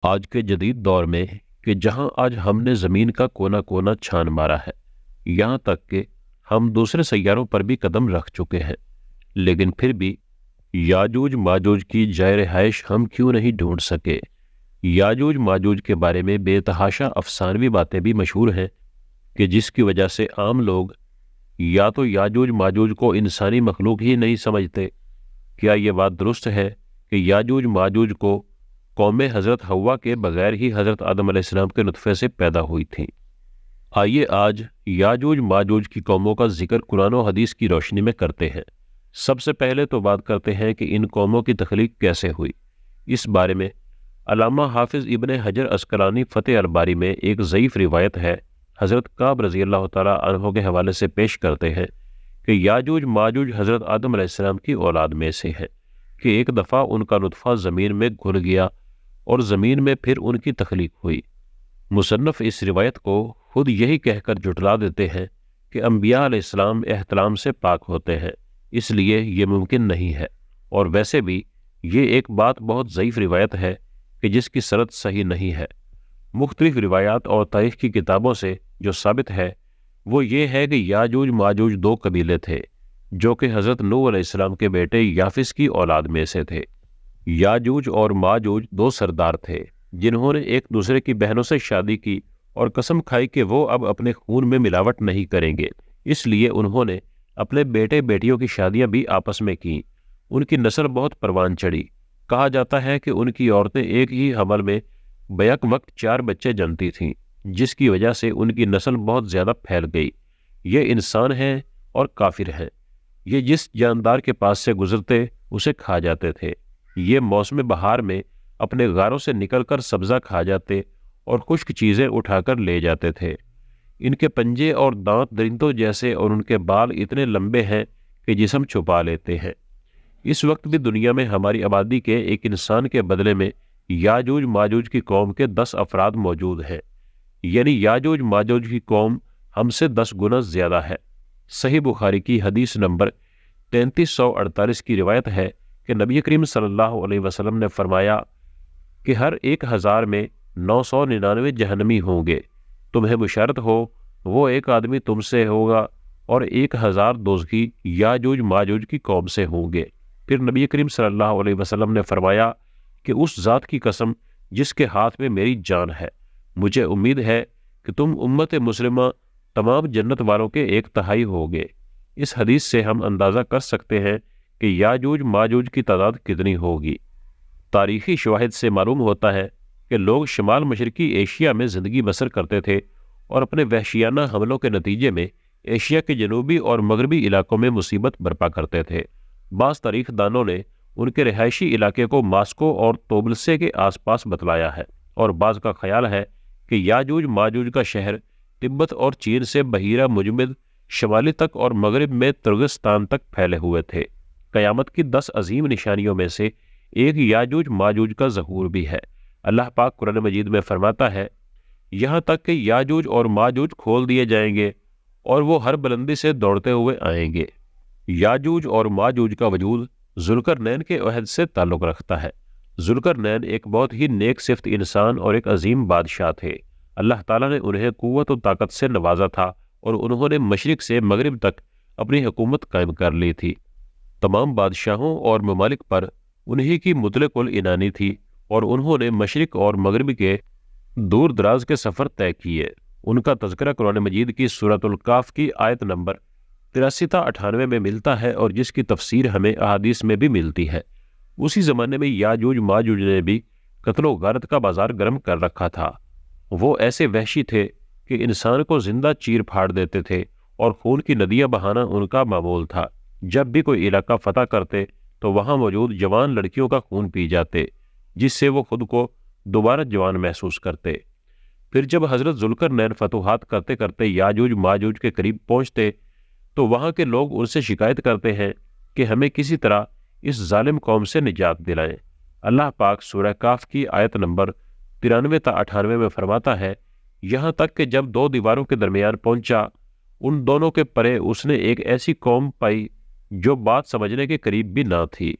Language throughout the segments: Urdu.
آج کے جدید دور میں کہ جہاں آج ہم نے زمین کا کونا کونا چھان مارا ہے، یہاں تک کہ ہم دوسرے سیاروں پر بھی قدم رکھ چکے ہیں، لیکن پھر بھی یاجوج ماجوج کی جائے رہائش ہم کیوں نہیں ڈھونڈ سکے۔ یاجوج ماجوج کے بارے میں بے تحاشا افسانوی باتیں بھی مشہور ہیں کہ جس کی وجہ سے عام لوگ یا تو یاجوج ماجوج کو انسانی مخلوق ہی نہیں سمجھتے۔ کیا یہ بات درست ہے کہ یاجوج ماجوج کو قوم حضرت حوا کے بغیر ہی حضرت آدم علیہ السلام کے نطفے سے پیدا ہوئی تھیں؟ آئیے آج یاجوج ماجوج کی قوموں کا ذکر قرآن و حدیث کی روشنی میں کرتے ہیں۔ سب سے پہلے تو بات کرتے ہیں کہ ان قوموں کی تخلیق کیسے ہوئی۔ اس بارے میں علامہ حافظ ابن حجر عسقلانی فتح الباری میں ایک ضعیف روایت ہے، حضرت کعب رضی اللہ تعالیٰ عنہ کے حوالے سے پیش کرتے ہیں کہ یاجوج ماجوج حضرت آدم علیہ السلام کی اولاد میں سے ہے کہ ایک دفعہ ان کا نطفہ زمین میں گھل گیا اور زمین میں پھر ان کی تخلیق ہوئی۔ مصنف اس روایت کو خود یہی کہہ کر جھٹلا دیتے ہیں کہ انبیاء علیہ السلام احتلام سے پاک ہوتے ہیں، اس لیے یہ ممکن نہیں ہے، اور ویسے بھی یہ ایک بات بہت ضعیف روایت ہے کہ جس کی سند صحیح نہیں ہے۔ مختلف روایات اور تاریخ کی کتابوں سے جو ثابت ہے وہ یہ ہے کہ یاجوج ماجوج دو قبیلے تھے جو کہ حضرت نوح علیہ السلام کے بیٹے یافس کی اولاد میں سے تھے۔ یاجوج اور ماجوج دو سردار تھے جنہوں نے ایک دوسرے کی بہنوں سے شادی کی اور قسم کھائی کہ وہ اب اپنے خون میں ملاوٹ نہیں کریں گے، اس لیے انہوں نے اپنے بیٹے بیٹیوں کی شادیاں بھی آپس میں کیں۔ ان کی نسل بہت پروان چڑھی، کہا جاتا ہے کہ ان کی عورتیں ایک ہی حمل میں بیک وقت 4 بچے جنتی تھیں، جس کی وجہ سے ان کی نسل بہت زیادہ پھیل گئی۔ یہ انسان ہیں اور کافر ہیں، یہ جس جاندار کے پاس سے گزرتے اسے کھا جاتے تھے۔ یہ موسم بہار میں اپنے غاروں سے نکل کر سبزہ کھا جاتے اور خشک چیزیں اٹھا کر لے جاتے تھے۔ ان کے پنجے اور دانت درندوں جیسے اور ان کے بال اتنے لمبے ہیں کہ جسم چھپا لیتے ہیں۔ اس وقت بھی دنیا میں ہماری آبادی کے ایک انسان کے بدلے میں یاجوج ماجوج کی قوم کے 10 افراد موجود ہیں، یعنی یاجوج ماجوج کی قوم ہم سے 10 گنا زیادہ ہے۔ صحیح بخاری کی حدیث نمبر 3348 کی روایت ہے کہ نبی کریم صلی اللہ علیہ وسلم نے فرمایا کہ ہر 1000 میں 999 جہنمی ہوں گے، تمہیں بشارت ہو وہ ایک آدمی تم سے ہوگا اور 1000 دوزخی یاجوج ماجوج کی قوم سے ہوں گے۔ پھر نبی کریم صلی اللہ علیہ وسلم نے فرمایا کہ اس ذات کی قسم جس کے ہاتھ میں میری جان ہے، مجھے امید ہے کہ تم امت مسلمہ تمام جنت والوں کے 1/3 ہوگے۔ اس حدیث سے ہم اندازہ کر سکتے ہیں کہ یاجوج ماجوج کی تعداد کتنی ہوگی۔ تاریخی شواہد سے معلوم ہوتا ہے کہ لوگ شمال مشرقی ایشیا میں زندگی بسر کرتے تھے اور اپنے وحشیانہ حملوں کے نتیجے میں ایشیا کے جنوبی اور مغربی علاقوں میں مصیبت برپا کرتے تھے۔ بعض تاریخ دانوں نے ان کے رہائشی علاقے کو ماسکو اور توبلسے کے آس پاس بتلایا ہے، اور بعض کا خیال ہے کہ یاجوج ماجوج کا شہر تبت اور چین سے بحیرہ مجمد شمالی تک اور مغرب میں ترغستان تک پھیلے ہوئے تھے۔ قیامت کی 10 عظیم نشانیوں میں سے ایک یاجوج ماجوج کا ظہور بھی ہے۔ اللہ پاک قرآن مجید میں فرماتا ہے، یہاں تک کہ یاجوج اور ماجوج کھول دیے جائیں گے اور وہ ہر بلندی سے دوڑتے ہوئے آئیں گے۔ یاجوج اور ماجوج کا وجود ذوالقرنین کے عہد سے تعلق رکھتا ہے۔ ذوالقرنین ایک بہت ہی نیک صفت انسان اور ایک عظیم بادشاہ تھے۔ اللہ تعالیٰ نے انہیں قوت و طاقت سے نوازا تھا اور انہوں نے مشرق سے مغرب تک اپنی حکومت قائم کر لی تھی۔ تمام بادشاہوں اور ممالک پر انہی کی مطلق العنانی تھی اور انہوں نے مشرق اور مغرب کے دور دراز کے سفر طے کیے۔ ان کا تذکرہ قرآن مجید کی سورۃ الکاف کی آیت نمبر 83 تا 98 میں ملتا ہے، اور جس کی تفسیر ہمیں احادیث میں بھی ملتی ہے۔ اسی زمانے میں یاجوج ماجوج نے بھی قتل و غارت کا بازار گرم کر رکھا تھا۔ وہ ایسے وحشی تھے کہ انسان کو زندہ چیر پھاڑ دیتے تھے اور خون کی ندیاں بہانا ان کا معمول تھا۔ جب بھی کوئی علاقہ فتح کرتے تو وہاں موجود جوان لڑکیوں کا خون پی جاتے، جس سے وہ خود کو دوبارہ جوان محسوس کرتے۔ پھر جب حضرت ذوالقرنین فتوحات کرتے کرتے یاجوج ماجوج کے قریب پہنچتے تو وہاں کے لوگ ان سے شکایت کرتے ہیں کہ ہمیں کسی طرح اس ظالم قوم سے نجات دلائیں۔ اللہ پاک سورہ کاف کی آیت نمبر 93 تا 98 میں فرماتا ہے، یہاں تک کہ جب 2 دیواروں کے درمیان پہنچا، ان دونوں کے پرے اس نے ایک ایسی قوم پائی جو بات سمجھنے کے قریب بھی نہ تھی۔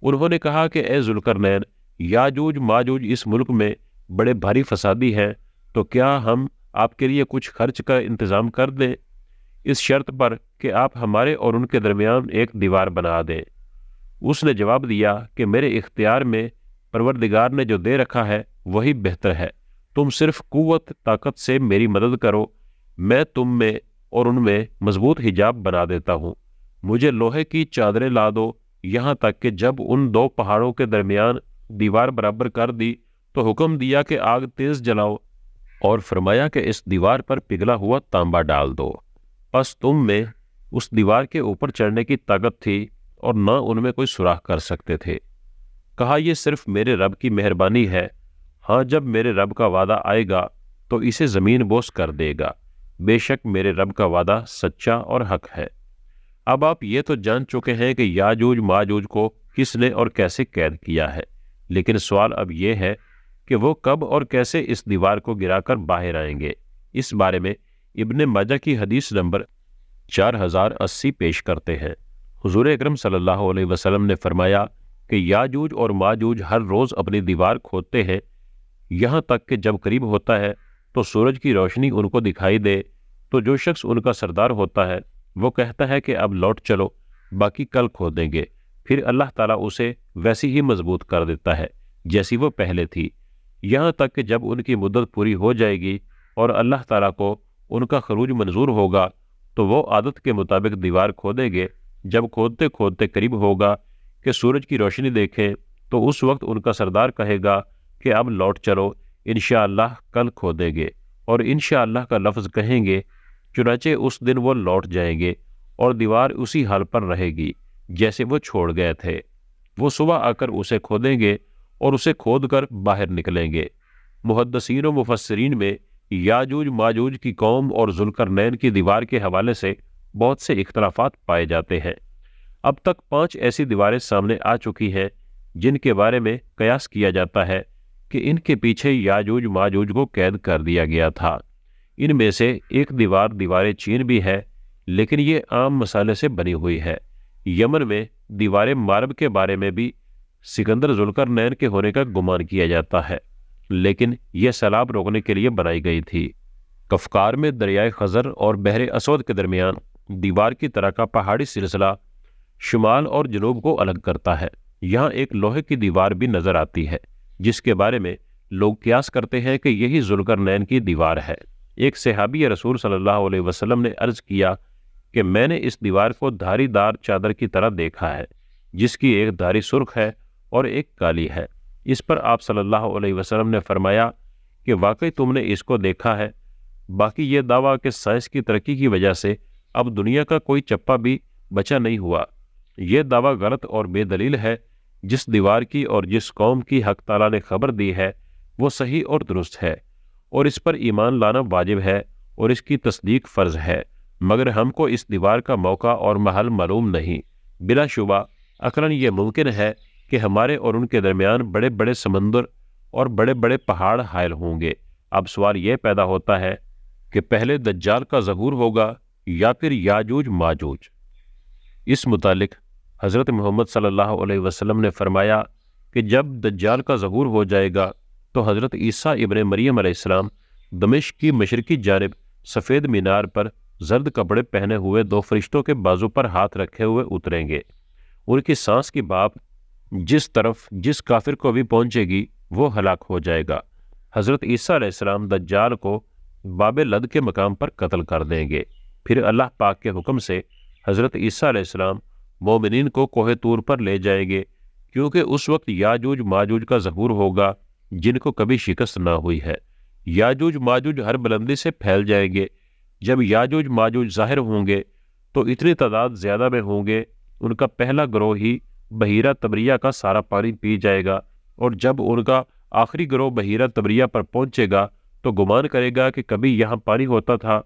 انہوں نے کہا کہ اے ذوالقرنین، یاجوج ماجوج اس ملک میں بڑے بھاری فسادی ہیں، تو کیا ہم آپ کے لیے کچھ خرچ کا انتظام کر دیں، اس شرط پر کہ آپ ہمارے اور ان کے درمیان ایک دیوار بنا دیں؟ اس نے جواب دیا کہ میرے اختیار میں پروردگار نے جو دے رکھا ہے وہی بہتر ہے، تم صرف قوت طاقت سے میری مدد کرو، میں تم میں اور ان میں مضبوط حجاب بنا دیتا ہوں۔ مجھے لوہے کی چادریں لا دو، یہاں تک کہ جب ان دو پہاڑوں کے درمیان دیوار برابر کر دی تو حکم دیا کہ آگ تیز جلاؤ، اور فرمایا کہ اس دیوار پر پگھلا ہوا تانبا ڈال دو۔ پس تم میں اس دیوار کے اوپر چڑھنے کی طاقت تھی اور نہ ان میں کوئی سوراخ کر سکتے تھے۔ کہا یہ صرف میرے رب کی مہربانی ہے، ہاں جب میرے رب کا وعدہ آئے گا تو اسے زمین بوس کر دے گا، بے شک میرے رب کا وعدہ سچا اور حق ہے۔ اب آپ یہ تو جان چکے ہیں کہ یاجوج ماجوج کو کس نے اور کیسے قید کیا ہے، لیکن سوال اب یہ ہے کہ وہ کب اور کیسے اس دیوار کو گرا کر باہر آئیں گے۔ اس بارے میں ابن ماجہ کی حدیث نمبر 4080 پیش کرتے ہیں۔ حضور اکرم صلی اللہ علیہ وسلم نے فرمایا کہ یاجوج اور ماجوج ہر روز اپنی دیوار کھودتے ہیں، یہاں تک کہ جب قریب ہوتا ہے تو سورج کی روشنی ان کو دکھائی دے تو جو شخص ان کا سردار ہوتا ہے وہ کہتا ہے کہ اب لوٹ چلو، باقی کل کھودیں گے۔ پھر اللہ تعالیٰ اسے ویسی ہی مضبوط کر دیتا ہے جیسی وہ پہلے تھی، یہاں تک کہ جب ان کی مدت پوری ہو جائے گی اور اللہ تعالیٰ کو ان کا خروج منظور ہوگا تو وہ عادت کے مطابق دیوار کھودیں گے۔ جب کھودتے کھودتے قریب ہوگا کہ سورج کی روشنی دیکھیں تو اس وقت ان کا سردار کہے گا کہ اب لوٹ چلو، انشاءاللہ کل کھودیں گے، اور انشاءاللہ کا لفظ کہیں گے، چنانچہ اس دن وہ لوٹ جائیں گے اور دیوار اسی حال پر رہے گی جیسے وہ چھوڑ گئے تھے۔ وہ صبح آ کر اسے کھودیں گے اور اسے کھود کر باہر نکلیں گے۔ محدثین و مفسرین میں یاجوج ماجوج کی قوم اور ذوالقرنین کی دیوار کے حوالے سے بہت سے اختلافات پائے جاتے ہیں۔ اب تک 5 ایسی دیواریں سامنے آ چکی ہیں جن کے بارے میں قیاس کیا جاتا ہے کہ ان کے پیچھے یاجوج ماجوج کو قید کر دیا گیا تھا۔ ان میں سے ایک دیوار چین بھی ہے، لیکن یہ عام مسالے سے بنی ہوئی ہے۔ یمن میں دیوار مارب کے بارے میں بھی سکندر ذوالقرنین کے ہونے کا گمان کیا جاتا ہے، لیکن یہ سیلاب روکنے کے لیے بنائی گئی تھی۔ کفکار میں دریائے خزر اور بحر اسود کے درمیان دیوار کی طرح کا پہاڑی سلسلہ شمال اور جنوب کو الگ کرتا ہے۔ یہاں ایک لوہے کی دیوار بھی نظر آتی ہے جس کے بارے میں لوگ قیاس کرتے ہیں کہ یہی ذوالقرنین کی دیوار ہے۔ ایک صحابی رسول صلی اللہ علیہ وسلم نے عرض کیا کہ میں نے اس دیوار کو دھاری دار چادر کی طرح دیکھا ہے، جس کی ایک دھاری سرخ ہے اور ایک کالی ہے۔ اس پر آپ صلی اللہ علیہ وسلم نے فرمایا کہ واقعی تم نے اس کو دیکھا ہے، باقی یہ دعویٰ کہ سائنس کی ترقی کی وجہ سے اب دنیا کا کوئی چپا بھی بچا نہیں ہوا، یہ دعویٰ غلط اور بے دلیل ہے۔ جس دیوار کی اور جس قوم کی حق تعالیٰ نے خبر دی ہے وہ صحیح اور درست ہے، اور اس پر ایمان لانا واجب ہے اور اس کی تصدیق فرض ہے، مگر ہم کو اس دیوار کا موقع اور محل معلوم نہیں۔ بلا شبہ عقلاً یہ ممکن ہے کہ ہمارے اور ان کے درمیان بڑے بڑے سمندر اور بڑے بڑے پہاڑ حائل ہوں گے۔ اب سوال یہ پیدا ہوتا ہے کہ پہلے دجال کا ظہور ہوگا یا پھر یاجوج ماجوج؟ اس متعلق حضرت محمد صلی اللہ علیہ وسلم نے فرمایا کہ جب دجال کا ظہور ہو جائے گا تو حضرت عیسیٰ ابن مریم علیہ السلام دمشق کی مشرقی جانب سفید مینار پر زرد کپڑے پہنے ہوئے 2 فرشتوں کے بازو پر ہاتھ رکھے ہوئے اتریں گے۔ ان کی سانس کی بھاپ جس طرف جس کافر کو بھی پہنچے گی وہ ہلاک ہو جائے گا۔ حضرت عیسیٰ علیہ السلام دجال کو باب لد کے مقام پر قتل کر دیں گے۔ پھر اللہ پاک کے حکم سے حضرت عیسیٰ علیہ السلام مومنین کو کوہ طور پر لے جائیں گے، کیونکہ اس وقت یاجوج ماجوج کا ظہور ہوگا جن کو کبھی شکست نہ ہوئی ہے۔ یاجوج ماجوج ہر بلندی سے پھیل جائیں گے۔ جب یاجوج ماجوج ظاہر ہوں گے تو اتنی تعداد زیادہ میں ہوں گے، ان کا پہلا گروہ ہی بحیرہ تبریہ کا سارا پانی پی جائے گا، اور جب ان کا آخری گروہ بحیرہ تبریہ پر پہنچے گا تو گمان کرے گا کہ کبھی یہاں پانی ہوتا تھا۔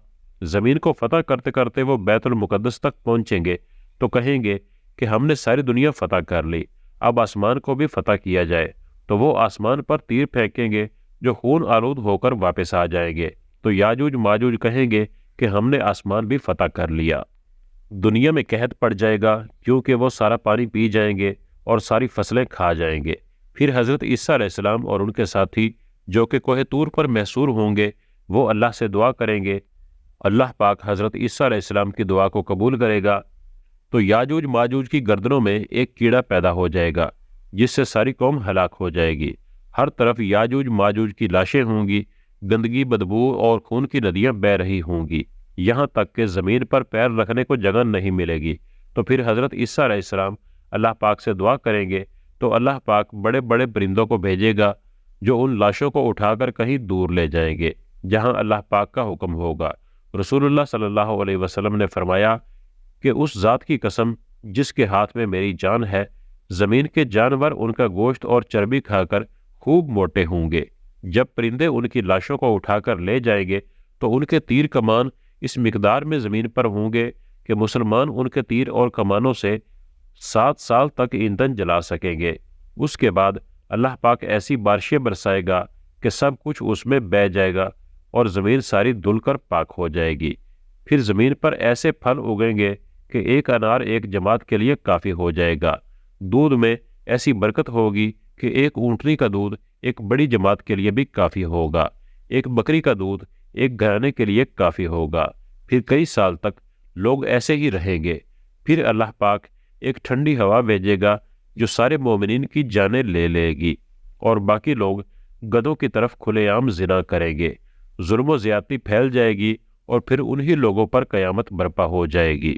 زمین کو فتح کرتے کرتے وہ بیت المقدس تک پہنچیں گے تو کہیں گے کہ ہم نے ساری دنیا فتح کر لی، اب آسمان کو بھی فتح کیا جائے۔ تو وہ آسمان پر تیر پھینکیں گے جو خون آلود ہو کر واپس آ جائیں گے، تو یاجوج ماجوج کہیں گے کہ ہم نے آسمان بھی فتح کر لیا۔ دنیا میں قحط پڑ جائے گا کیونکہ وہ سارا پانی پی جائیں گے اور ساری فصلیں کھا جائیں گے۔ پھر حضرت عیسیٰ علیہ السلام اور ان کے ساتھی جو کہ کوہ طور پر محصور ہوں گے وہ اللہ سے دعا کریں گے، اللہ پاک حضرت عیسیٰ علیہ السلام کی دعا کو قبول کرے گا، تو یاجوج ماجوج کی گردنوں میں ایک کیڑا پیدا ہو جائے گا جس سے ساری قوم ہلاک ہو جائے گی۔ ہر طرف یاجوج ماجوج کی لاشیں ہوں گی، گندگی، بدبو اور خون کی ندیاں بہہ رہی ہوں گی، یہاں تک کہ زمین پر پیر رکھنے کو جگہ نہیں ملے گی۔ تو پھر حضرت عیسیٰ علیہ السلام اللہ پاک سے دعا کریں گے تو اللہ پاک بڑے بڑے پرندوں کو بھیجے گا جو ان لاشوں کو اٹھا کر کہیں دور لے جائیں گے جہاں اللہ پاک کا حکم ہوگا۔ رسول اللہ صلی اللہ علیہ وسلم نے فرمایا کہ اس ذات کی قسم جس کے ہاتھ میں میری جان ہے، زمین کے جانور ان کا گوشت اور چربی کھا کر خوب موٹے ہوں گے۔ جب پرندے ان کی لاشوں کو اٹھا کر لے جائیں گے تو ان کے تیر کمان اس مقدار میں زمین پر ہوں گے کہ مسلمان ان کے تیر اور کمانوں سے 7 سال تک ایندھن جلا سکیں گے۔ اس کے بعد اللہ پاک ایسی بارشیں برسائے گا کہ سب کچھ اس میں بہہ جائے گا اور زمین ساری دھل کر پاک ہو جائے گی۔ پھر زمین پر ایسے پھل اگیں گے کہ ایک انار ایک جماعت کے لیے کافی ہو جائے گا۔ دودھ میں ایسی برکت ہوگی کہ ایک اونٹنی کا دودھ ایک بڑی جماعت کے لیے بھی کافی ہوگا، ایک بکری کا دودھ ایک گھرانے کے لیے کافی ہوگا۔ پھر کئی سال تک لوگ ایسے ہی رہیں گے۔ پھر اللہ پاک ایک ٹھنڈی ہوا بھیجے گا جو سارے مومنین کی جانیں لے لے گی، اور باقی لوگ گدھوں کی طرف کھلے عام زنا کریں گے، ظلم و زیادتی پھیل جائے گی، اور پھر انہی لوگوں پر قیامت برپا ہو جائے گی۔